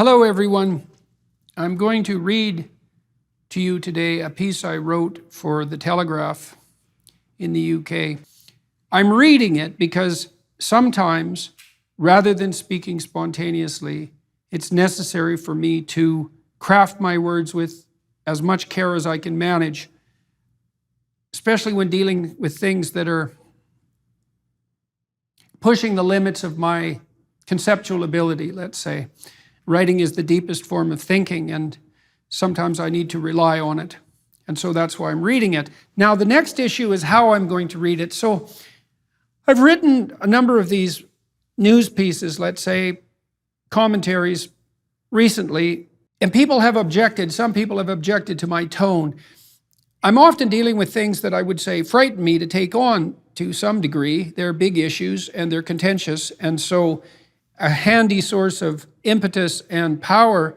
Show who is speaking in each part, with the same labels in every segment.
Speaker 1: Hello, everyone. I'm going to read to you today a piece I wrote for The Telegraph in the UK. I'm reading it because sometimes, rather than speaking spontaneously, it's necessary for me to craft my words with as much care as I can manage, especially when dealing with things that are pushing the limits of my conceptual ability, let's say. Writing is the deepest form of thinking, and sometimes I need to rely on it. And so that's why I'm reading it. Now, the next issue is how I'm going to read it. So I've written a number of these news pieces, let's say, commentaries recently, and people have objected, some people have objected to my tone. I'm often dealing with things that I would say frighten me to take on to some degree. They're big issues and they're contentious, and so a handy source of impetus and power,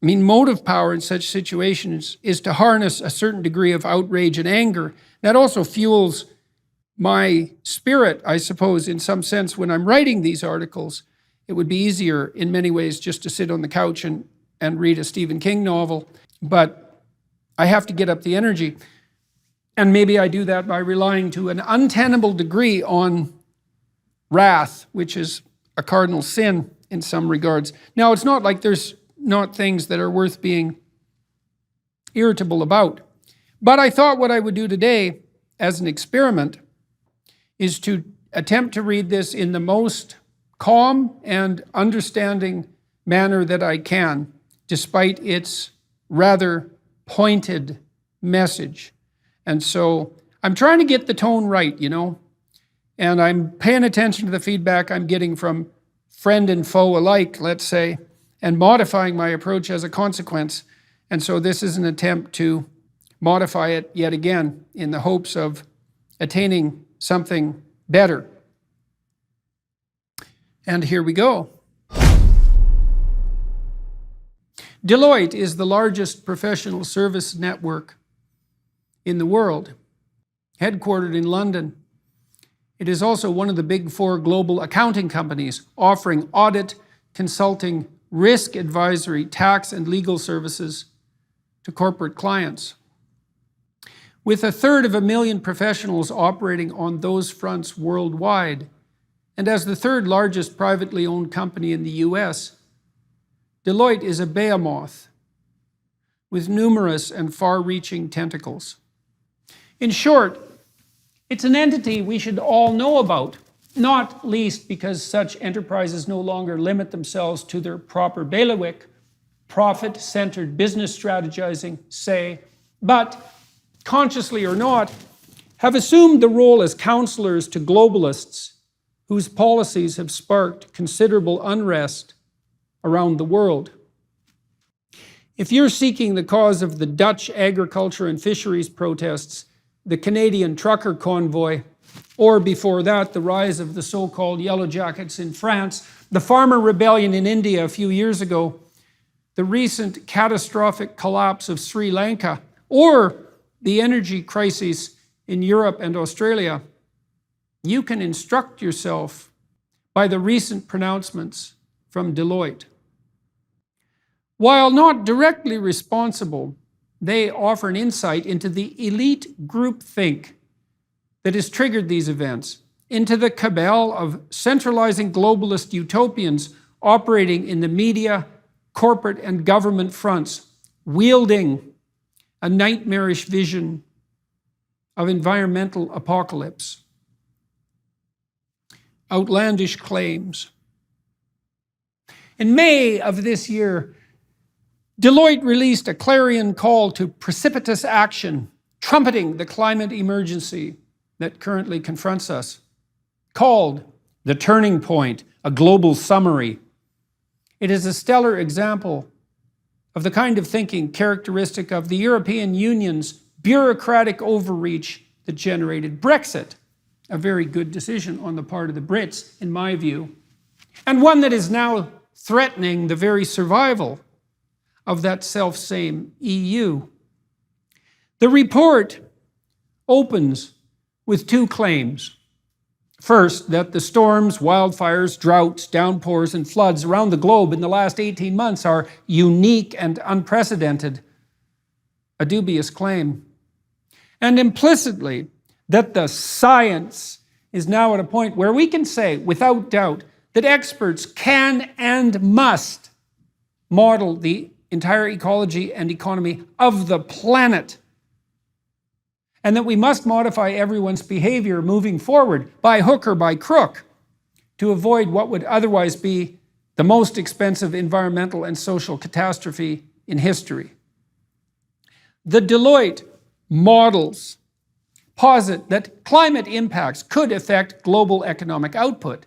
Speaker 1: motive power in such situations, is to harness a certain degree of outrage and anger. That also fuels my spirit, I suppose, in some sense. When I'm writing these articles, it would be easier in many ways just to sit on the couch and read a Stephen King novel, but I have to get up the energy. And maybe I do that by relying to an untenable degree on wrath, which is a cardinal sin in some regards. Now, it's not like there's not things that are worth being irritable about. But I thought what I would do today as an experiment is to attempt to read this in the most calm and understanding manner that I can, despite its rather pointed message. And so I'm trying to get the tone right, and I'm paying attention to the feedback I'm getting from friend and foe alike, let's say, and modifying my approach as a consequence. And so this is an attempt to modify it yet again in the hopes of attaining something better. And here we go. Deloitte is the largest professional service network in the world, headquartered in London. It is also one of the big four global accounting companies, offering audit, consulting, risk advisory, tax, and legal services to corporate clients. With 250,000 professionals operating on those fronts worldwide, and as the third largest privately owned company in the US, Deloitte is a behemoth with numerous and far-reaching tentacles. In short, it's an entity we should all know about, not least because such enterprises no longer limit themselves to their proper bailiwick, profit-centered business strategizing, say, but, consciously or not, have assumed the role as counselors to globalists whose policies have sparked considerable unrest around the world. If you're seeking the cause of the Dutch agriculture and fisheries protests, the Canadian trucker convoy, or before that, the rise of the so-called Yellow Jackets in France, the farmer rebellion in India a few years ago, the recent catastrophic collapse of Sri Lanka, or the energy crisis in Europe and Australia, you can instruct yourself by the recent pronouncements from Deloitte. While not directly responsible, they offer an insight into the elite groupthink that has triggered these events, into the cabal of centralizing globalist utopians operating in the media, corporate, and government fronts, wielding a nightmarish vision of environmental apocalypse. Outlandish claims. In May of this year, Deloitte released a clarion call to precipitous action, trumpeting the climate emergency that currently confronts us, called The Turning Point, a Global Summary. It is a stellar example of the kind of thinking characteristic of the European Union's bureaucratic overreach that generated Brexit, a very good decision on the part of the Brits, in my view, and one that is now threatening the very survival of that self-same EU. The report opens with two claims. First, that the storms, wildfires, droughts, downpours, and floods around the globe in the last 18 months are unique and unprecedented, a dubious claim. And implicitly, that the science is now at a point where we can say, without doubt, that experts can and must model the entire ecology and economy of the planet, and that we must modify everyone's behavior moving forward, by hook or by crook, to avoid what would otherwise be the most expensive environmental and social catastrophe in history. The Deloitte models posit that climate impacts could affect global economic output,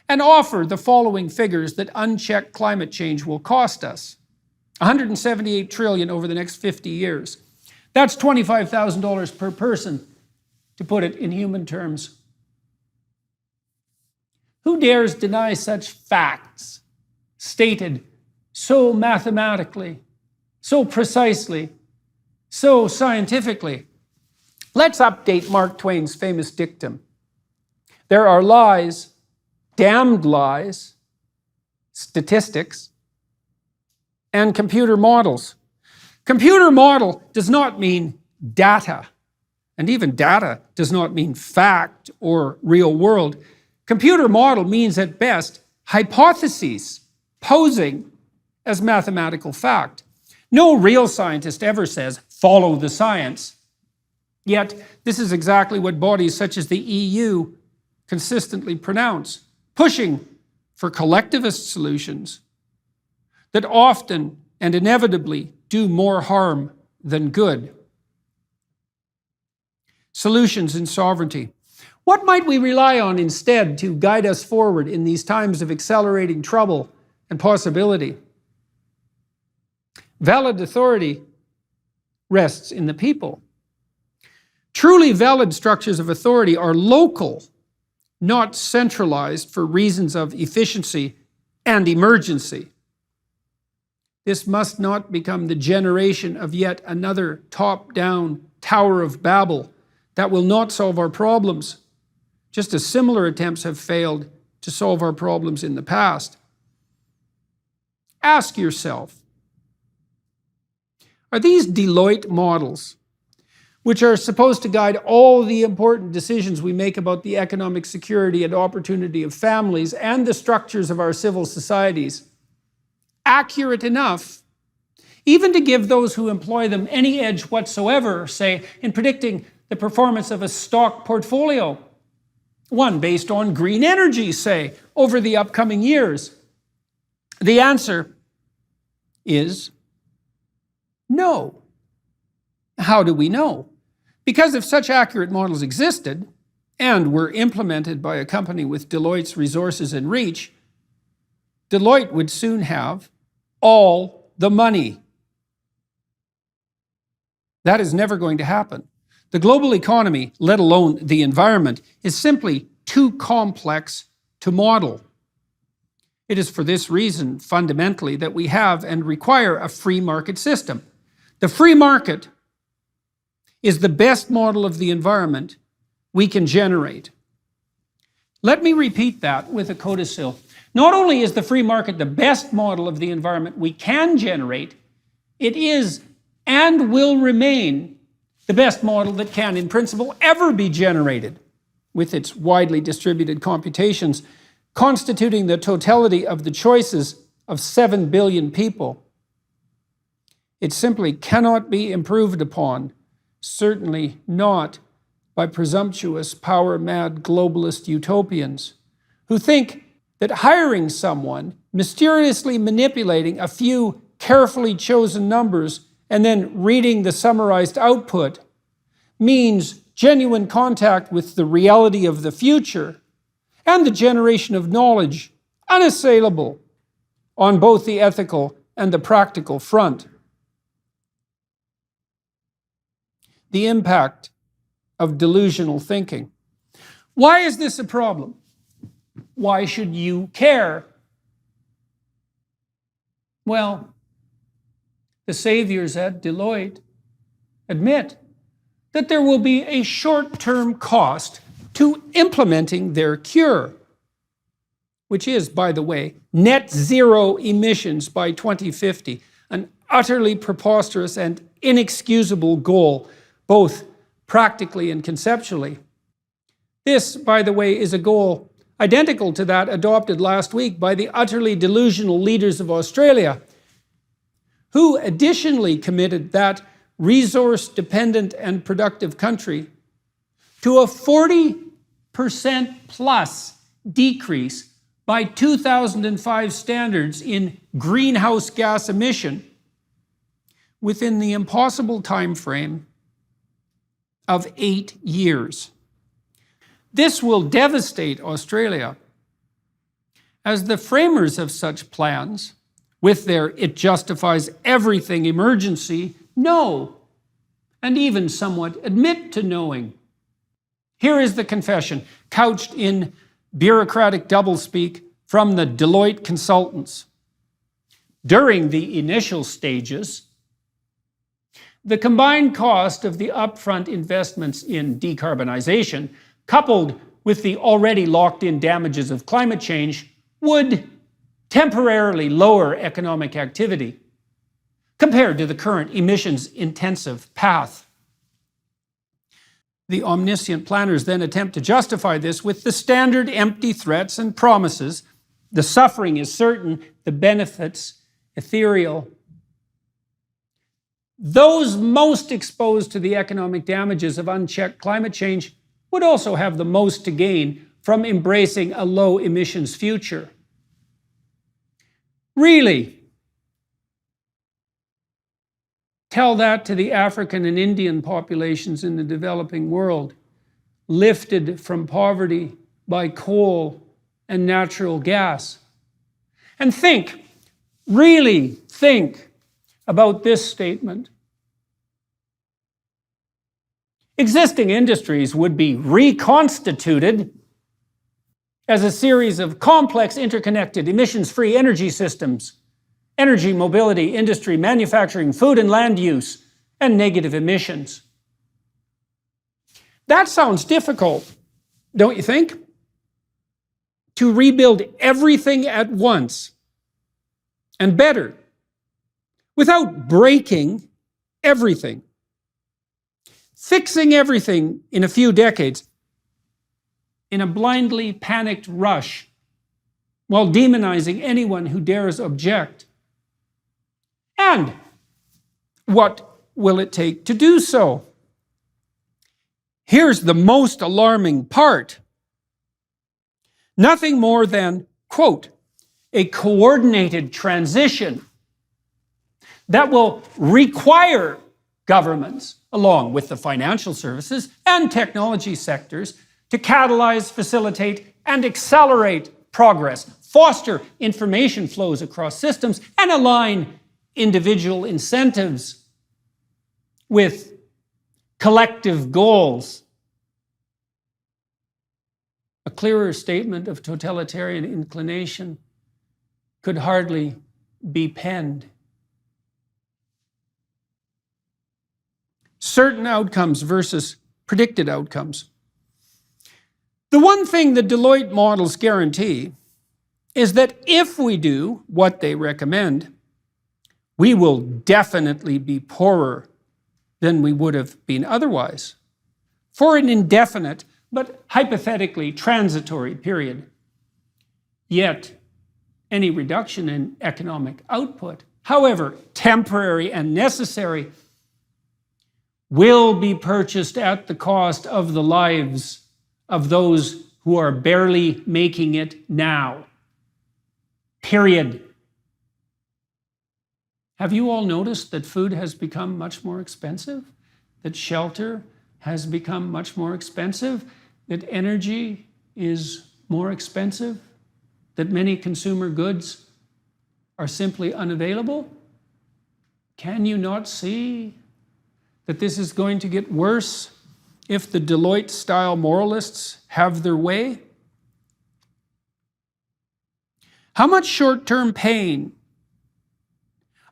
Speaker 1: and offer the following figures that unchecked climate change will cost us. $178 trillion over the next 50 years. That's $25,000 per person, to put it in human terms. Who dares deny such facts, stated so mathematically, so precisely, so scientifically? Let's update Mark Twain's famous dictum. There are lies, damned lies, statistics, and computer models. Computer model does not mean data, and even data does not mean fact or real world. Computer model means at best hypotheses posing as mathematical fact. No real scientist ever says, follow the science. Yet, this is exactly what bodies such as the EU consistently pronounce, pushing for collectivist solutions that often and inevitably do more harm than good. Solutions in sovereignty. What might we rely on instead to guide us forward in these times of accelerating trouble and possibility? Valid authority rests in the people. Truly valid structures of authority are local, not centralized for reasons of efficiency and emergency. This must not become the generation of yet another top-down Tower of Babel that will not solve our problems, just as similar attempts have failed to solve our problems in the past. Ask yourself, are these Deloitte models, which are supposed to guide all the important decisions we make about the economic security and opportunity of families and the structures of our civil societies, accurate enough even to give those who employ them any edge whatsoever, say, in predicting the performance of a stock portfolio, one based on green energy, say, over the upcoming years? The answer is no. How do we know? Because if such accurate models existed and were implemented by a company with Deloitte's resources and reach, Deloitte would soon have all the money. That is never going to happen. The global economy, let alone the environment, is simply too complex to model. It is for this reason, fundamentally, that we have and require a free market system. The free market is the best model of the environment we can generate. Let me repeat that with a codicil. Not only is the free market the best model of the environment we can generate, it is and will remain the best model that can, in principle, ever be generated, with its widely distributed computations constituting the totality of the choices of 7 billion people. It simply cannot be improved upon, certainly not by presumptuous, power-mad globalist utopians who think that hiring someone, mysteriously manipulating a few carefully chosen numbers, and then reading the summarized output means genuine contact with the reality of the future and the generation of knowledge unassailable on both the ethical and the practical front. The impact of delusional thinking. Why is this a problem? Why should you care? Well, the saviors at Deloitte admit that there will be a short-term cost to implementing their cure, which is, by the way, net zero emissions by 2050, an utterly preposterous and inexcusable goal, both practically and conceptually. This, by the way, is a goal identical to that adopted last week by the utterly delusional leaders of Australia, who additionally committed that resource-dependent and productive country to a 40% plus decrease by 2005 standards in greenhouse gas emission within the impossible time frame of 8 years. This will devastate Australia, as the framers of such plans, with their "it justifies everything" emergency, know, and even somewhat admit to knowing. Here is the confession, couched in bureaucratic doublespeak from the Deloitte consultants. During the initial stages, the combined cost of the upfront investments in decarbonization, coupled with the already locked-in damages of climate change, would temporarily lower economic activity compared to the current emissions-intensive path. The omniscient planners then attempt to justify this with the standard empty threats and promises. The suffering is certain, the benefits ethereal. Those most exposed to the economic damages of unchecked climate change would also have the most to gain from embracing a low emissions future. Really? Tell that to the African and Indian populations in the developing world, lifted from poverty by coal and natural gas. And think, really think about this statement. Existing industries would be reconstituted as a series of complex, interconnected, emissions-free energy systems, energy, mobility, industry, manufacturing, food and land use, and negative emissions. That sounds difficult, don't you think? To rebuild everything at once, and better, without breaking everything. Fixing everything in a few decades in a blindly panicked rush while demonizing anyone who dares object. And what will it take to do so? Here's the most alarming part. Nothing more than, quote, a coordinated transition that will require governments, along with the financial services and technology sectors, to catalyze, facilitate, and accelerate progress, foster information flows across systems, and align individual incentives with collective goals. A clearer statement of totalitarian inclination could hardly be penned. Certain outcomes versus predicted outcomes. The one thing the Deloitte models guarantee is that if we do what they recommend, we will definitely be poorer than we would have been otherwise for an indefinite but hypothetically transitory period. Yet, any reduction in economic output, however temporary and necessary, will be purchased at the cost of the lives of those who are barely making it now. Period. Have you all noticed that food has become much more expensive? That shelter has become much more expensive? That energy is more expensive? That many consumer goods are simply unavailable? Can you not see that this is going to get worse if the Deloitte-style moralists have their way? How much short-term pain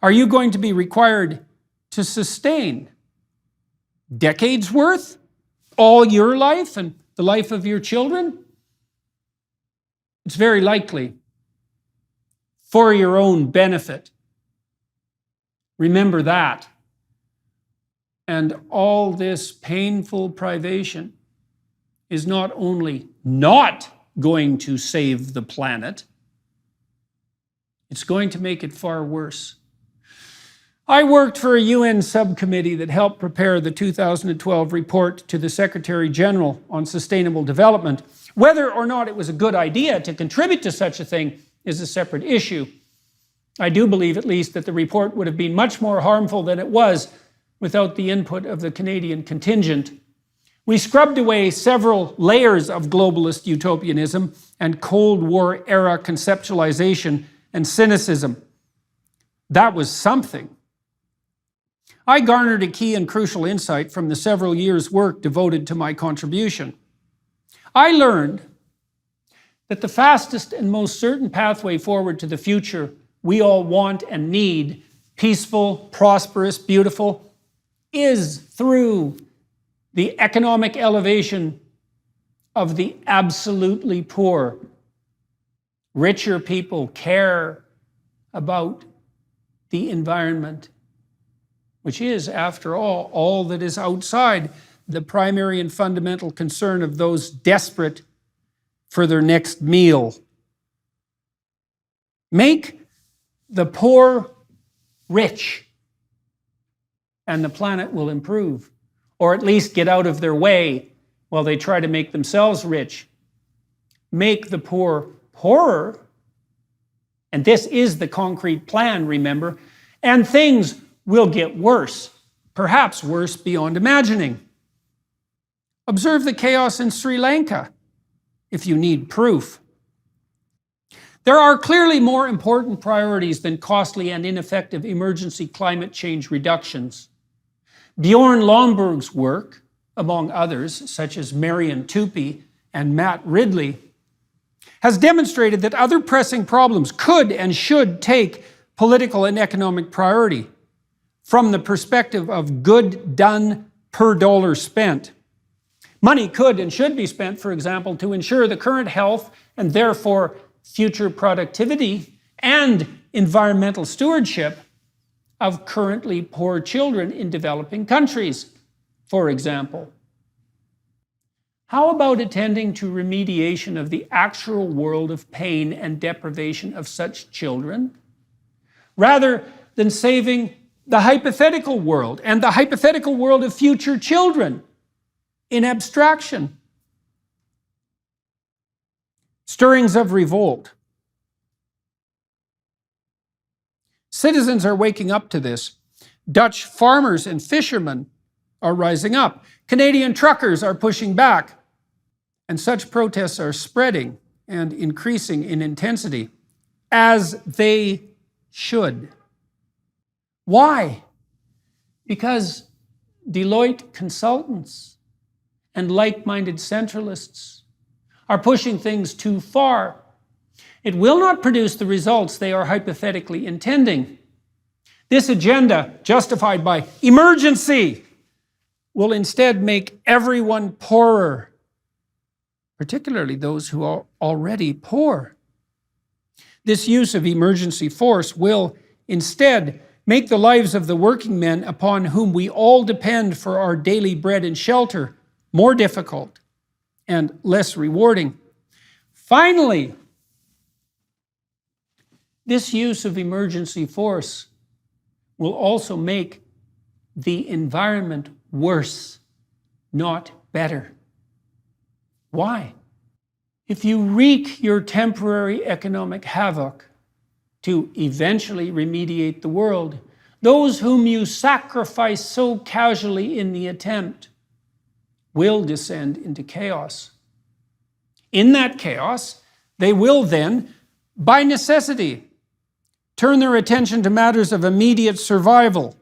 Speaker 1: are you going to be required to sustain? Decades worth? All your life? And the life of your children? It's very likely for your own benefit. Remember that. And all this painful privation is not only not going to save the planet, it's going to make it far worse. I worked for a UN subcommittee that helped prepare the 2012 report to the Secretary General on Sustainable Development. Whether or not it was a good idea to contribute to such a thing is a separate issue. I do believe, at least, that the report would have been much more harmful than it was without the input of the Canadian contingent. We scrubbed away several layers of globalist utopianism and Cold War era conceptualization and cynicism. That was something. I garnered a key and crucial insight from the several years' work devoted to my contribution. I learned that the fastest and most certain pathway forward to the future we all want and need, peaceful, prosperous, beautiful, is through the economic elevation of the absolutely poor. Richer people care about the environment, which is, after all that is outside the primary and fundamental concern of those desperate for their next meal. Make the poor rich, and the planet will improve, or at least get out of their way while they try to make themselves rich. Make the poor poorer, and this is the concrete plan, remember, and things will get worse, perhaps worse beyond imagining. Observe the chaos in Sri Lanka, if you need proof. There are clearly more important priorities than costly and ineffective emergency climate change reductions. Bjorn Lomborg's work, among others, such as Marian Tupy and Matt Ridley, has demonstrated that other pressing problems could and should take political and economic priority from the perspective of good done per dollar spent. Money could and should be spent, for example, to ensure the current health and therefore future productivity and environmental stewardship of currently poor children in developing countries, for example. How about attending to remediation of the actual world of pain and deprivation of such children, rather than saving the hypothetical world and the hypothetical world of future children in abstraction? Stirrings of revolt. Citizens are waking up to this. Dutch farmers and fishermen are rising up. Canadian truckers are pushing back. And such protests are spreading and increasing in intensity, as they should. Why? Because Deloitte consultants and like-minded centralists are pushing things too far. It will not produce the results they are hypothetically intending. This agenda, justified by emergency, will instead make everyone poorer, particularly those who are already poor. This use of emergency force will instead make the lives of the working men upon whom we all depend for our daily bread and shelter more difficult and less rewarding. Finally, this use of emergency force will also make the environment worse, not better. Why? If you wreak your temporary economic havoc to eventually remediate the world, those whom you sacrifice so casually in the attempt will descend into chaos. In that chaos, they will then, by necessity, turn their attention to matters of immediate survival,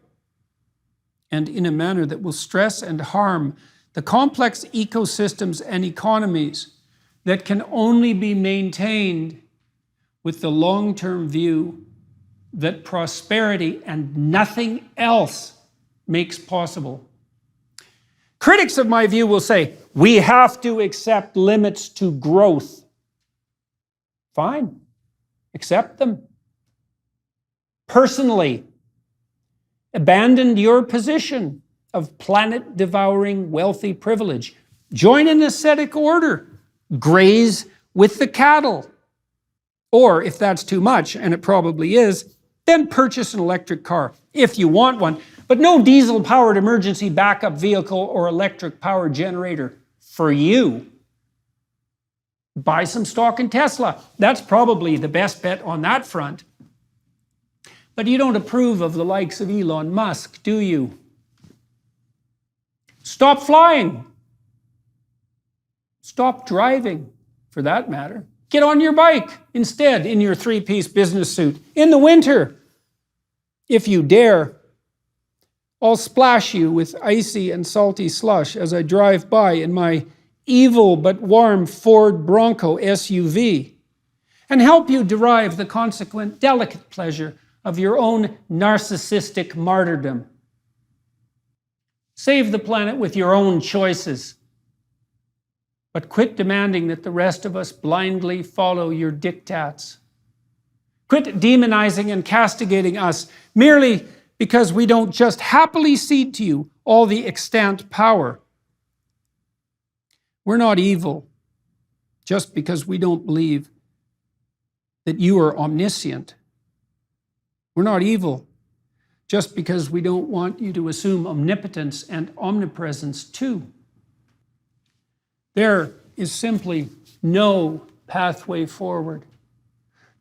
Speaker 1: and in a manner that will stress and harm the complex ecosystems and economies that can only be maintained with the long-term view that prosperity and nothing else makes possible. Critics of my view will say, we have to accept limits to growth. Fine, accept them. Personally, abandon your position of planet-devouring wealthy privilege. Join an ascetic order. Graze with the cattle. Or, if that's too much, and it probably is, then purchase an electric car, if you want one. But no diesel-powered emergency backup vehicle or electric power generator for you. Buy some stock in Tesla. That's probably the best bet on that front. But you don't approve of the likes of Elon Musk, do you? Stop flying. Stop driving, for that matter. Get on your bike instead in your three-piece business suit. In the winter, if you dare, I'll splash you with icy and salty slush as I drive by in my evil but warm Ford Bronco SUV and help you derive the consequent delicate pleasure of your own narcissistic martyrdom. Save the planet with your own choices, but quit demanding that the rest of us blindly follow your diktats. Quit demonizing and castigating us merely because we don't just happily cede to you all the extant power. We're not evil just because we don't believe that you are omniscient. We're not evil just because we don't want you to assume omnipotence and omnipresence too. There is simply no pathway forward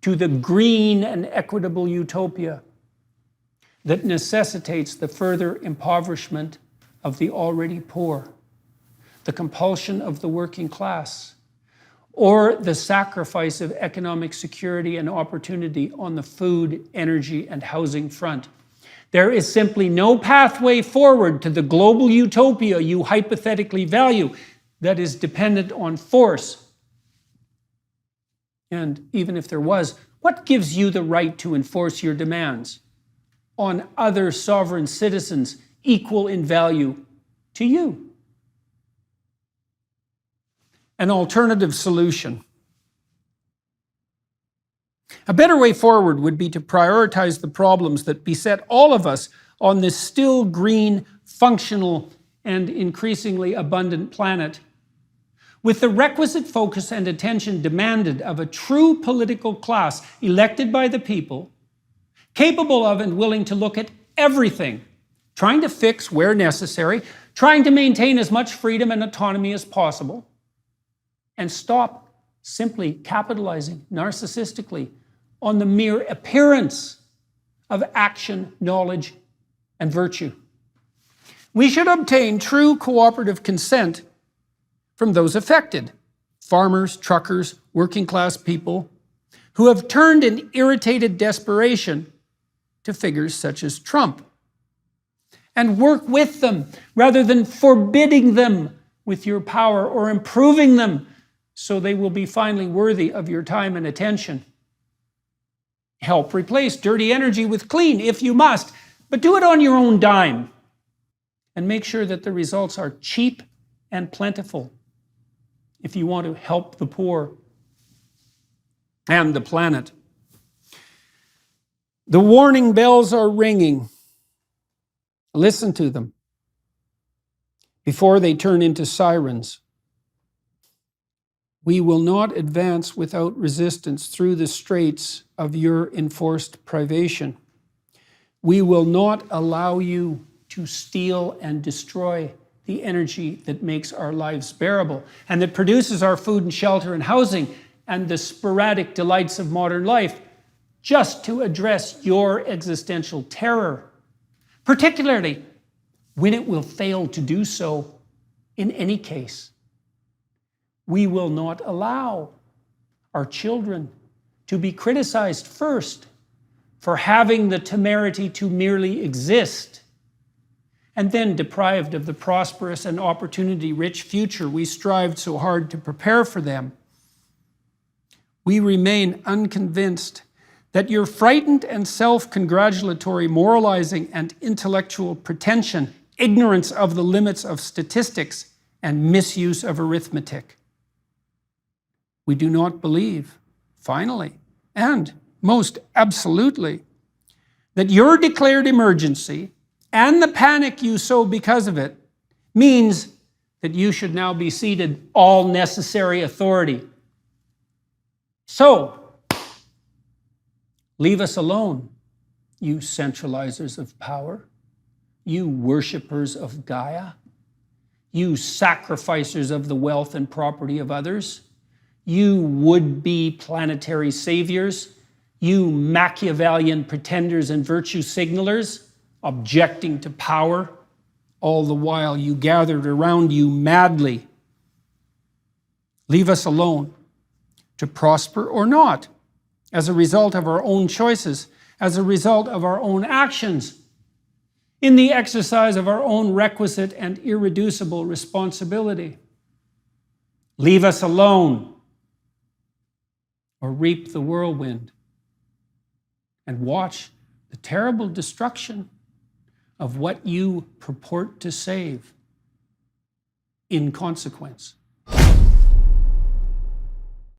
Speaker 1: to the green and equitable utopia that necessitates the further impoverishment of the already poor, the compulsion of the working class, or the sacrifice of economic security and opportunity on the food, energy, and housing front. There is simply no pathway forward to the global utopia you hypothetically value that is dependent on force. And even if there was, what gives you the right to enforce your demands on other sovereign citizens equal in value to you? An alternative solution. A better way forward would be to prioritize the problems that beset all of us on this still green, functional, and increasingly abundant planet, with the requisite focus and attention demanded of a true political class elected by the people, capable of and willing to look at everything, trying to fix where necessary, trying to maintain as much freedom and autonomy as possible, and stop simply capitalizing narcissistically on the mere appearance of action, knowledge, and virtue. We should obtain true cooperative consent from those affected, farmers, truckers, working class people, who have turned in irritated desperation to figures such as Trump, and work with them rather than forbidding them with your power or improving them so they will be finally worthy of your time and attention. Help replace dirty energy with clean if you must, but do it on your own dime. And make sure that the results are cheap and plentiful if you want to help the poor and the planet. The warning bells are ringing. Listen to them before they turn into sirens. We will not advance without resistance through the straits of your enforced privation. We will not allow you to steal and destroy the energy that makes our lives bearable and that produces our food and shelter and housing and the sporadic delights of modern life just to address your existential terror, particularly when it will fail to do so in any case. We will not allow our children to be criticized first for having the temerity to merely exist, and then deprived of the prosperous and opportunity-rich future we strived so hard to prepare for them. We remain unconvinced that your frightened and self-congratulatory moralizing and intellectual pretension ignorance of the limits of statistics, and misuse of arithmetic. We do not believe, finally, and most absolutely, that your declared emergency and the panic you sow because of it means that you should now be ceded all necessary authority. So, leave us alone, you centralizers of power, you worshippers of Gaia, you sacrificers of the wealth and property of others, you would-be planetary saviors, you Machiavellian pretenders and virtue signalers, objecting to power, all the while you gathered around you madly. Leave us alone, to prosper or not, as a result of our own choices, as a result of our own actions, in the exercise of our own requisite and irreducible responsibility. Leave us alone, or reap the whirlwind, and watch the terrible destruction of what you purport to save in consequence.